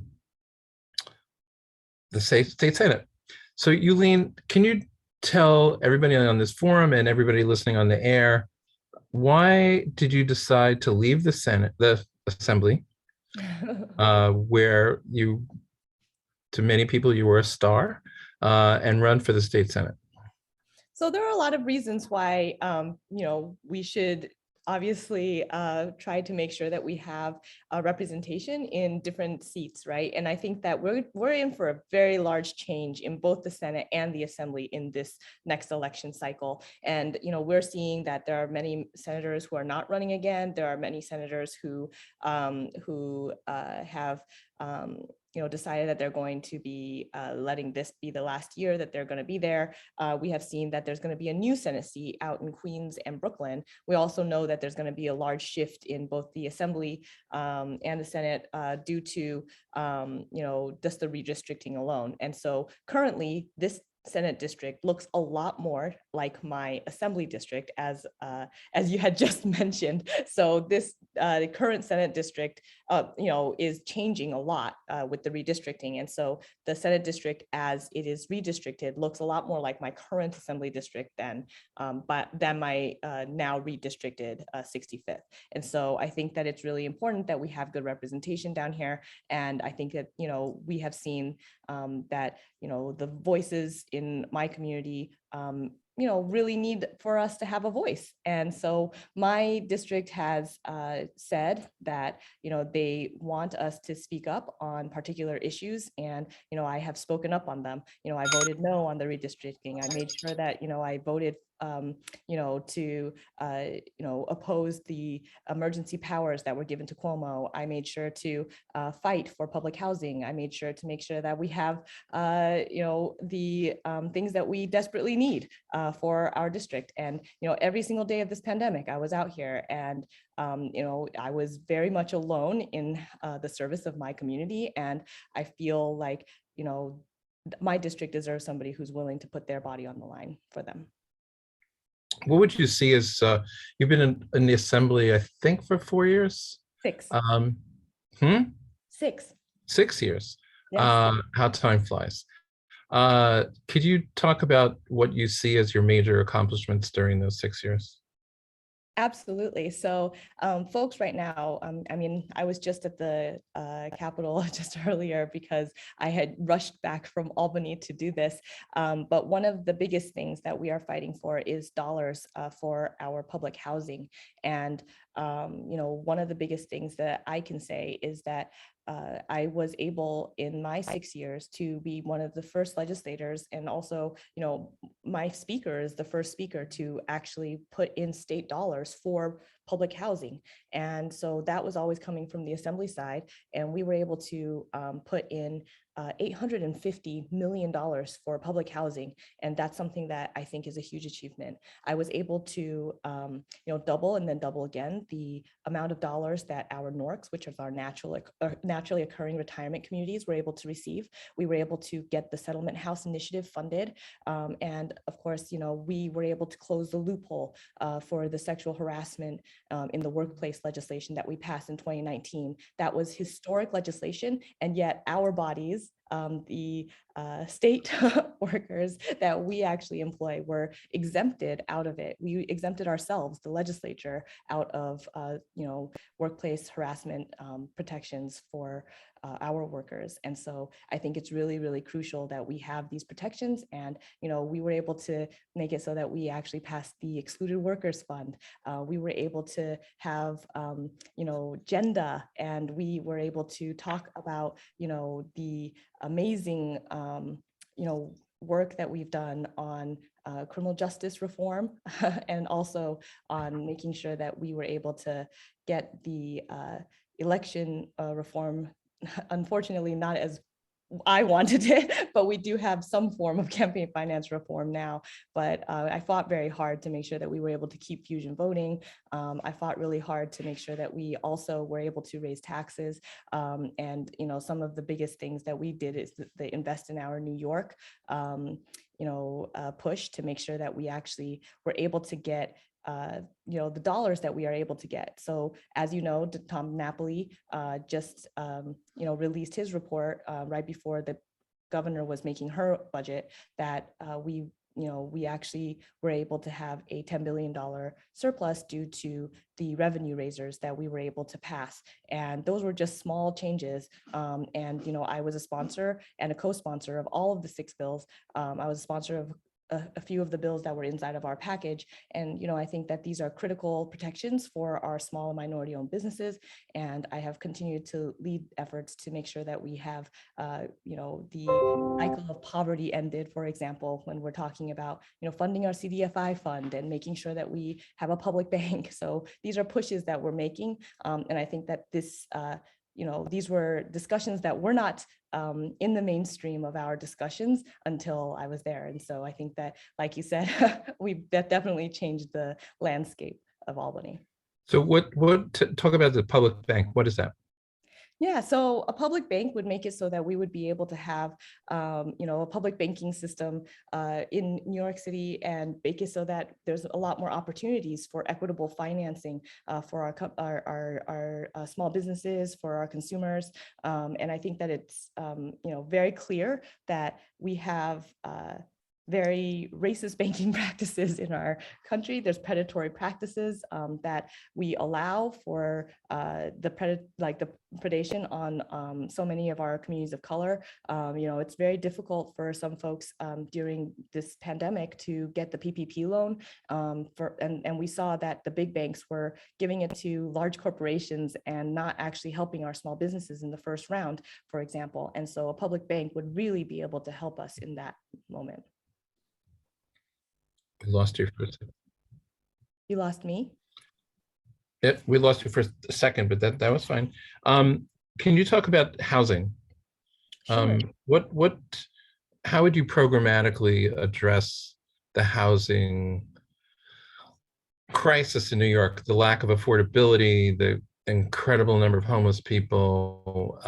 state Senate. So Yuh-Line, can you tell everybody on this forum and everybody listening on the air, why did you decide to leave the assembly, where to many people you were a star, and run for the state Senate? So there are a lot of reasons why we should obviously try to make sure that we have a representation in different seats, right? And I think that we're in for a very large change in both the Senate and the Assembly in this next election cycle. And we're seeing that there are many senators who are not running again. There are many senators who have decided that they're going to be letting this be the last year that they're going to be there. We have seen that there's going to be a new Senate seat out in Queens and Brooklyn. We also know that there's going to be a large shift in both the Assembly and the Senate due to just the redistricting alone. And so currently this Senate district looks a lot more like my Assembly district, as you had just mentioned. So this the current Senate district, is changing a lot with the redistricting. And so the Senate district, as it is redistricted, looks a lot more like my current assembly district than my now redistricted 65th. And so I think that it's really important that we have good representation down here. And I think that, we have seen that, the voices in my community, really need for us to have a voice. And so my district has said that, they want us to speak up on particular issues. And, I have spoken up on them. I voted no on the redistricting. I made sure that, I voted to oppose the emergency powers that were given to Cuomo. I made sure to fight for public housing. I made sure to make sure that we have, the things that we desperately need for our district. And, every single day of this pandemic, I was out here and, I was very much alone in the service of my community. And I feel like, my district deserves somebody who's willing to put their body on the line for them. What would you see as, you've been in the assembly, I think, for 4 years? 6. Um, hmm? 6. 6 years. Yes. How time flies. Could you talk about what you see as your major accomplishments during those 6 years? Absolutely. So folks right now, I was just at the Capitol just earlier because I had rushed back from Albany to do this. But one of the biggest things that we are fighting for is dollars for our public housing. And, one of the biggest things that I can say is that I was able in my 6 years to be one of the first legislators, and also, my speaker is the first speaker to actually put in state dollars for public housing. And so that was always coming from the assembly side. And we were able to put in $850 million for public housing. And that's something that I think is a huge achievement. I was able to, double and then double again the amount of dollars that our NORCs, which is our naturally occurring retirement communities, were able to receive. We were able to get the Settlement House Initiative funded. And of course, we were able to close the loophole for the sexual harassment in the workplace legislation that we passed in 2019. That was historic legislation, and yet our bodies, the state workers that we actually employ, were exempted out of it. We exempted ourselves, the legislature, out of workplace harassment protections for our workers. And so I think it's really, really crucial that we have these protections. And we were able to make it so that we actually passed the Excluded Workers Fund. We were able to have gender, and we were able to talk about the amazing work that we've done on criminal justice reform, and also on making sure that we were able to get the election reform, unfortunately not as I wanted it, but we do have some form of campaign finance reform now. But I fought very hard to make sure that we were able to keep fusion voting. I fought really hard to make sure that we also were able to raise taxes. And some of the biggest things that we did is the Invest in Our New York push to make sure that we actually were able to get the dollars that we are able to get. So as you know, Tom Napoli just released his report right before the governor was making her budget, that we actually were able to have a $10 billion surplus due to the revenue raisers that we were able to pass. And those were just small changes. And I was a sponsor and a co-sponsor of all of the 6 bills. I was a sponsor of a few of the bills that were inside of our package. And, I think that these are critical protections for our small and minority owned businesses. And I have continued to lead efforts to make sure that we have, the cycle of poverty ended, for example, when we're talking about, funding our CDFI fund and making sure that we have a public bank. So these are pushes that we're making. And I think that this, these were discussions that were not in the mainstream of our discussions until I was there. And so I think that, like you said, that definitely changed the landscape of Albany. So talk about the public bank. What is that? Yeah, so a public bank would make it so that we would be able to have, a public banking system in New York City, and make it so that there's a lot more opportunities for equitable financing for our small businesses, for our consumers. And I think that it's, very clear that we have very racist banking practices in our country. There's predatory practices that we allow for the predation on so many of our communities of color. It's very difficult for some folks during this pandemic to get the PPP loan, and we saw that the big banks were giving it to large corporations and not actually helping our small businesses in the first round, for example. And so a public bank would really be able to help us in that moment. We lost you for a second. You lost me? Yeah, we lost you for a second, but that was fine. Can you talk about housing? Sure. How would you programmatically address the housing crisis in New York, the lack of affordability, the incredible number of homeless people,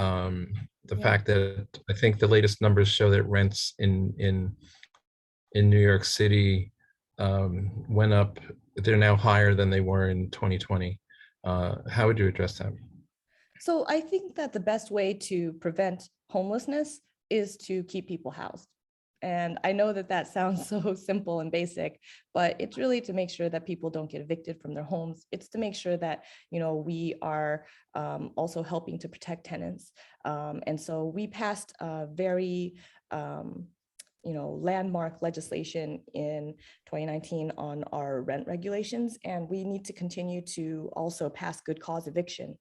the fact that I think the latest numbers show that rents in New York City went up. They're now higher than they were in 2020. How would you address that? So I think that the best way to prevent homelessness is to keep people housed. And I know that that sounds so simple and basic, but it's really to make sure that people don't get evicted from their homes. It's to make sure that, we are also helping to protect tenants. And so we passed a very, landmark legislation in 2019 on our rent regulations, and we need to continue to also pass good cause eviction.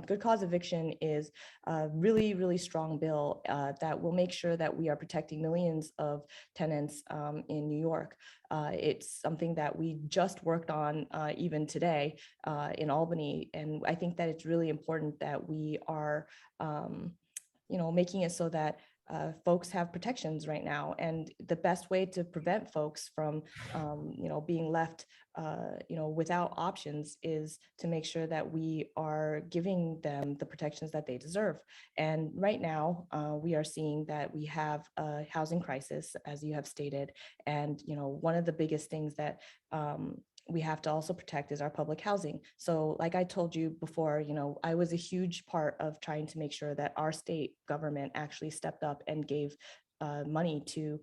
Good cause eviction is a really, really strong bill that will make sure that we are protecting millions of tenants in New York. It's something that we just worked on even today in Albany, and I think that it's really important that we are making it so that folks have protections right now. And the best way to prevent folks from, being left, without options is to make sure that we are giving them the protections that they deserve. And right now, we are seeing that we have a housing crisis, as you have stated. And, one of the biggest things that we have to also protect is our public housing. So like I told you before, I was a huge part of trying to make sure that our state government actually stepped up and gave money to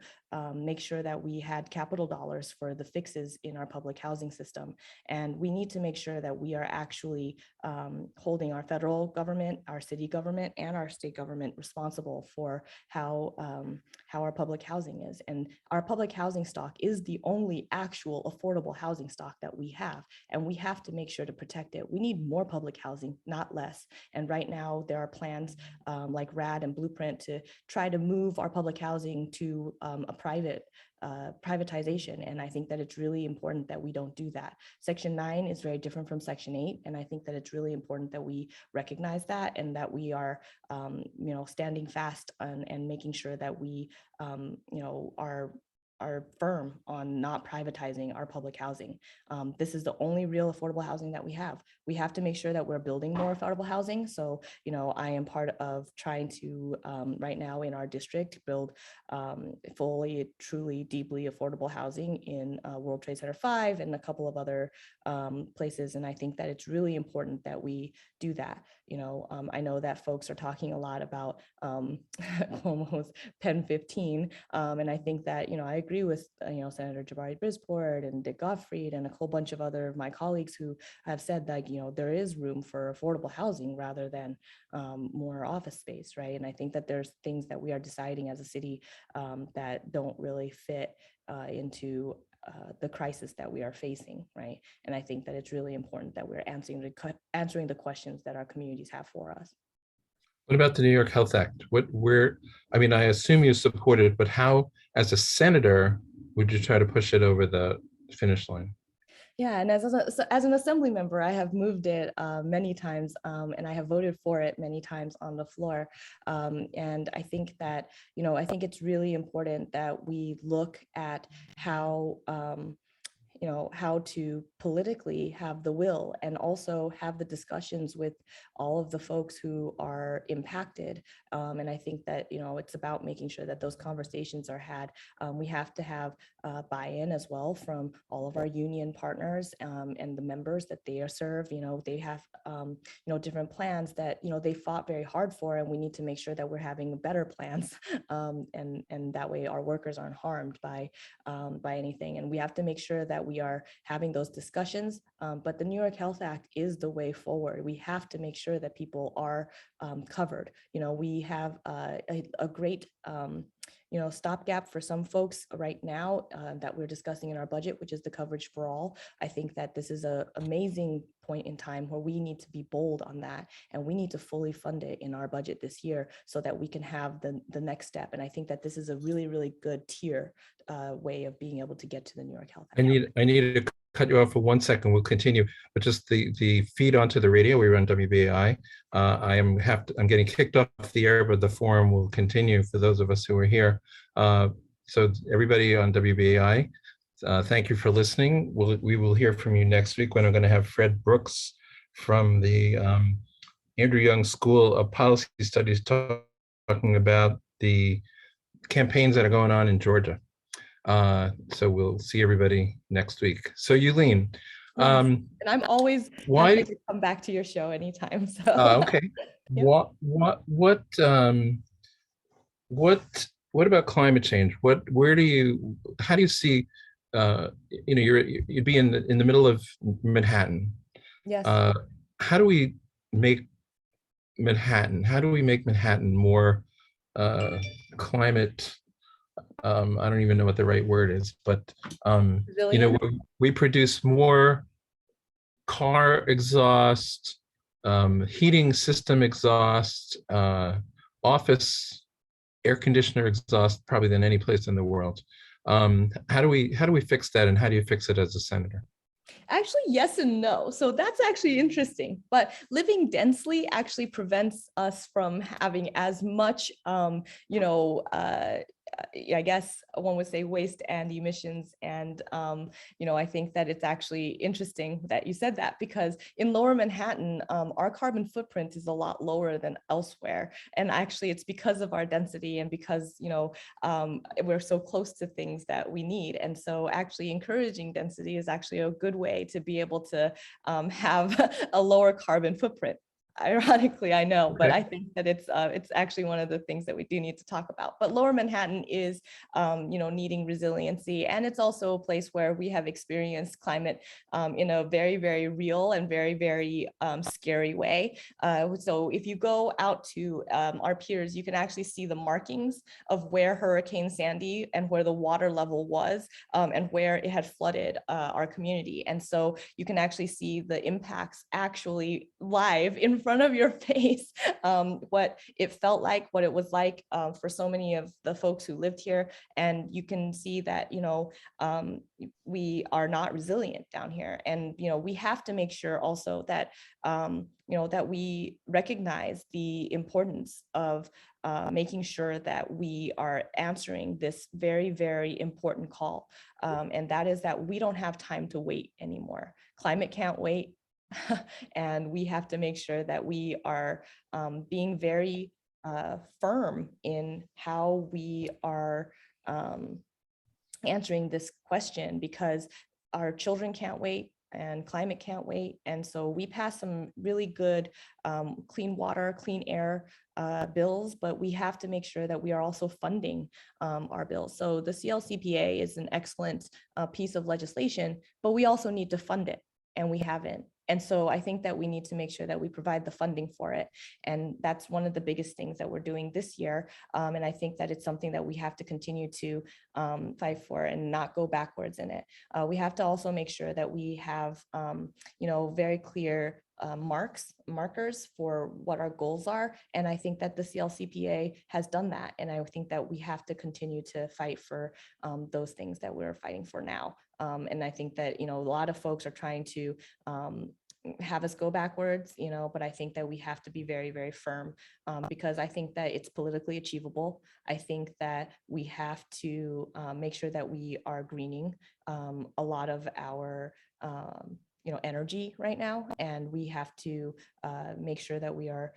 make sure that we had capital dollars for the fixes in our public housing system. And we need to make sure that we are actually holding our federal government, our city government, and our state government responsible for how our public housing is. And our public housing stock is the only actual affordable housing stock that we have, and we have to make sure to protect it. We need more public housing, not less. And right now there are plans like RAD and Blueprint to try to move our public housing to a privatization. And I think that it's really important that we don't do that. Section 9 is very different from Section 8. And I think that it's really important that we recognize that, and that we are, standing fast and making sure that we, are firm on not privatizing our public housing. This is the only real affordable housing that we have. We have to make sure that we're building more affordable housing. So, I am part of trying to, right now in our district, build fully, truly, deeply affordable housing in World Trade Center 5 and a couple of other places. And I think that it's really important that we do that. I know that folks are talking a lot about Cuomo's Pen 15. And I think that, I agree with, Senator Jabari Brisport and Dick Gottfried and a whole bunch of other of my colleagues who have said that, there is room for affordable housing rather than more office space, right? And I think that there's things that we are deciding as a city that don't really fit into the crisis that we are facing, right? And I think that it's really important that we're answering the questions that our communities have for us. What about the New York Health Act? I assume you support it, but how, as a senator, would you try to push it over the finish line? Yeah, and as an assembly member, I have moved it many times, and I have voted for it many times on the floor. And I think that, I think it's really important that we look at how how to politically have the will and also have the discussions with all of the folks who are impacted. And I think that, it's about making sure that those conversations are had. We have to have buy-in as well from all of our union partners and the members that they are served. They have, different plans that, they fought very hard for, and we need to make sure that we're having better plans. And that way our workers aren't harmed by anything. And we have to make sure that we are having those discussions. But the New York Health Act is the way forward. We have to make sure that people are covered. We have a great stopgap for some folks right now that we're discussing in our budget, which is the coverage for all. I think that this is an amazing point in time where we need to be bold on that, and we need to fully fund it in our budget this year so that we can have the next step. And I think that this is a really, really good tier way of being able to get to the New York Health Act. I need to cut you off for 1 second. We'll continue, but just the feed onto the radio. We run WBAI. I'm getting kicked off the air, but the forum will continue for those of us who are here. So everybody on WBAI, thank you for listening. We will hear from you next week when I'm going to have Fred Brooks from the Andrew Young School of Policy Studies talking about the campaigns that are going on in Georgia. So we'll see everybody next week. So Yuh-Line, and I'm always happy to come back to your show anytime. So okay. Yep. What about climate change? How do you see? You'd be in the middle of Manhattan. Yes. How do we make Manhattan more climate? I don't even know what the right word is, but we produce more car exhaust, heating system exhaust, office air conditioner exhaust, probably than any place in the world. How do we fix that, and how do you fix it as a senator? Actually, yes and no. So that's actually interesting. But living densely actually prevents us from having as much, I guess one would say waste and emissions. And, I think that it's actually interesting that you said that, because in Lower Manhattan, our carbon footprint is a lot lower than elsewhere. And actually it's because of our density and because, we're so close to things that we need. And so actually encouraging density is actually a good way to be able to have a lower carbon footprint. Ironically, I know, but I think that it's actually one of the things that we do need to talk about. But Lower Manhattan is, needing resiliency, and it's also a place where we have experienced climate in a very, very real and very, very scary way. So if you go out to our piers, you can actually see the markings of where Hurricane Sandy and where the water level was and where it had flooded our community. And so you can actually see the impacts actually live in front of your face, what it felt like, what it was like for so many of the folks who lived here. And you can see that, we are not resilient down here. And, we have to make sure also that, that we recognize the importance of making sure that we are answering this very, very important call. And that is that we don't have time to wait anymore. Climate can't wait. And we have to make sure that we are being very firm in how we are answering this question, because our children can't wait and climate can't wait. And so we passed some really good clean water, clean air bills, but we have to make sure that we are also funding our bills. So the CLCPA is an excellent piece of legislation, but we also need to fund it, and we haven't. And so I think that we need to make sure that we provide the funding for it. And that's one of the biggest things that we're doing this year. And I think that it's something that we have to continue to fight for and not go backwards in it. We have to also make sure that we have, very clear markers for what our goals are. And I think that the CLCPA has done that. And I think that we have to continue to fight for those things that we're fighting for now. And I think that, a lot of folks are trying to, have us go backwards, but I think that we have to be very, very firm, because I think that it's politically achievable. I think that we have to make sure that we are greening a lot of our energy right now, and we have to make sure that we are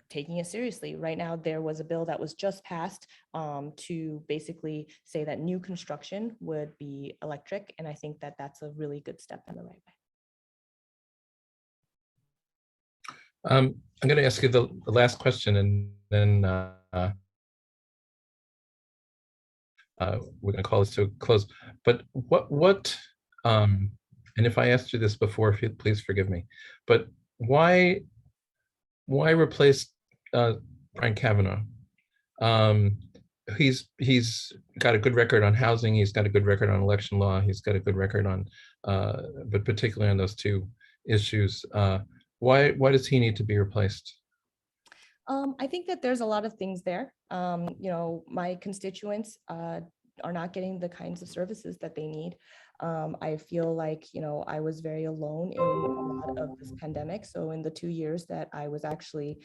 taking it seriously. Right now, there was a bill that was just passed to basically say that new construction would be electric, and I think that that's a really good step in the right way. I'm going to ask you the last question, and then we're going to call this to a close. But and if I asked you this before, if you please forgive me, but why replace Brian Kavanaugh? He's got a good record on housing. He's got a good record on election law. He's got a good record on, but particularly on those two issues. Why does he need to be replaced? I think that there's a lot of things there. My constituents are not getting the kinds of services that they need. I feel like, I was very alone in a lot of this pandemic. So in the 2 years that I was actually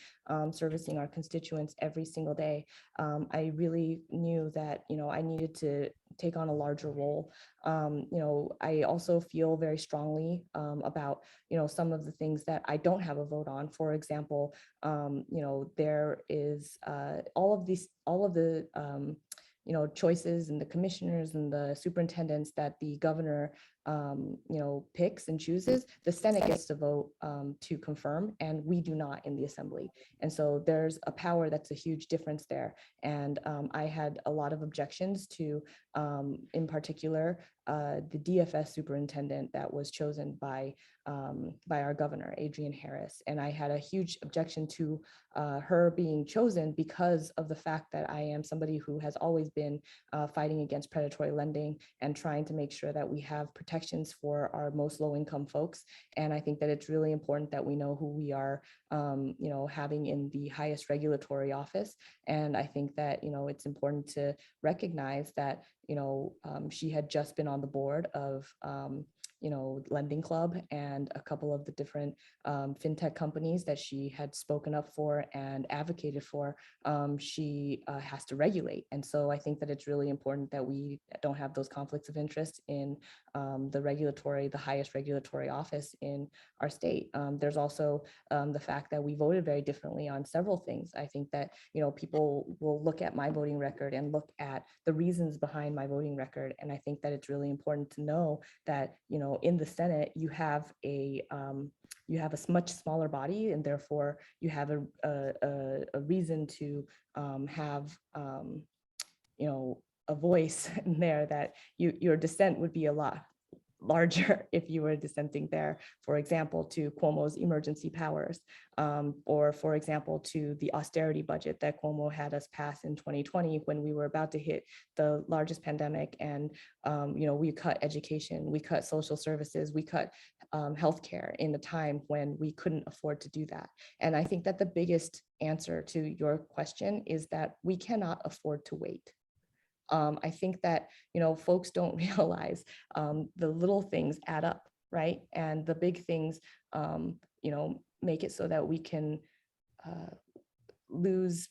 servicing our constituents every single day, I really knew that, I needed to take on a larger role. I also feel very strongly about, some of the things that I don't have a vote on. For example, there is all of the choices and the commissioners and the superintendents that the governor, picks and chooses, the Senate gets to vote to confirm, and we do not in the Assembly. And so there's a power that's a huge difference there. And I had a lot of objections to, in particular, the DFS superintendent that was chosen by our governor, Adrienne Harris. And I had a huge objection to her being chosen because of the fact that I am somebody who has always been fighting against predatory lending and trying to make sure that we have protections for our most low-income folks. And I think that it's really important that we know who we are, having in the highest regulatory office. And I think that, it's important to recognize that, she had just been on the board of, Lending Club and a couple of the different fintech companies that she had spoken up for and advocated for, she has to regulate. And so I think that it's really important that we don't have those conflicts of interest in the highest regulatory office in our state. There's also the fact that we voted very differently on several things. I think that, people will look at my voting record and look at the reasons behind my voting record. And I think that it's really important to know that, in the Senate, you have a much smaller body, and therefore you have a reason to have a voice in there that your dissent would be a lot larger if you were dissenting there, for example, to Cuomo's emergency powers, or for example, to the austerity budget that Cuomo had us pass in 2020 when we were about to hit the largest pandemic. And, we cut education, we cut social services, we cut healthcare in a time when we couldn't afford to do that. And I think that the biggest answer to your question is that we cannot afford to wait. I think that, folks don't realize the little things add up, right? And the big things, make it so that we can lose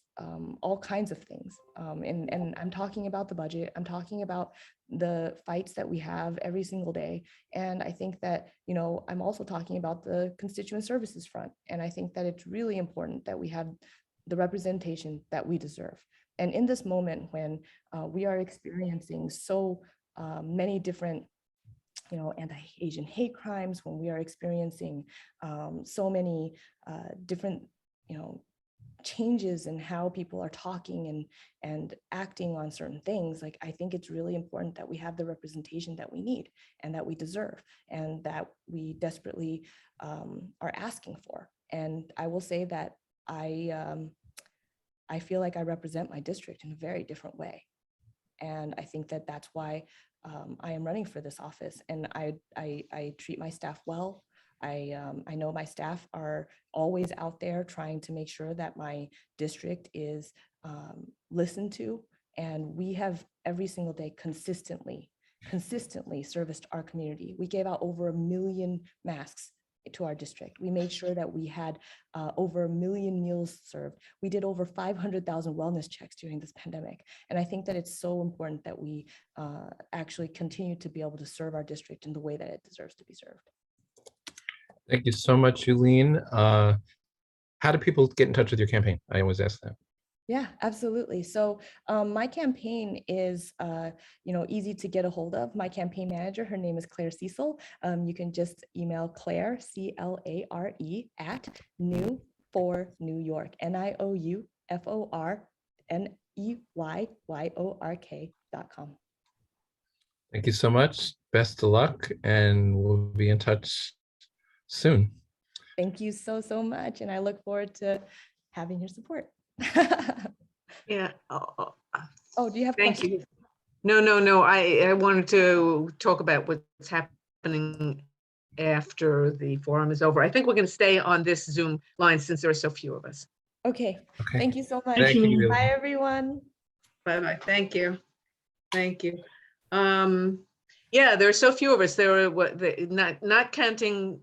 all kinds of things. And I'm talking about the budget. I'm talking about the fights that we have every single day. And I think that, I'm also talking about the constituent services front. And I think that it's really important that we have the representation that we deserve. And in this moment when we are experiencing so many different, anti-Asian hate crimes, when we are experiencing so many different, changes in how people are talking and acting on certain things, like, I think it's really important that we have the representation that we need and that we deserve and that we desperately are asking for. And I will say that I feel like I represent my district in a very different way. And I think that that's why I am running for this office. And I treat my staff well. I know my staff are always out there trying to make sure that my district is listened to. And we have every single day consistently serviced our community. We gave out over 1 million masks to our district. We made sure that we had over 1 million meals served. We did over 500,000 wellness checks during this pandemic. And I think that it's so important that we actually continue to be able to serve our district in the way that it deserves to be served. Thank you so much, Yuh-Line. How do people get in touch with your campaign? I always ask that. Yeah, absolutely. So my campaign is, easy to get a hold of. My campaign manager, her name is Claire Cecil. You can just email Claire, CLARE, at New for New York, NIOUFORNEYYORK.com. Thank you so much. Best of luck, and we'll be in touch soon. Thank you so, so much. And I look forward to having your support. Yeah. Oh, do you have Thank questions? you. No. I wanted to talk about what's happening after the forum is over. I think we're going to stay on this Zoom line since there are so few of us. Okay. Okay. Thank you so much. Thank you. Bye, everyone. Bye-bye. Thank you. Thank you. Yeah, there are so few of us. There are not counting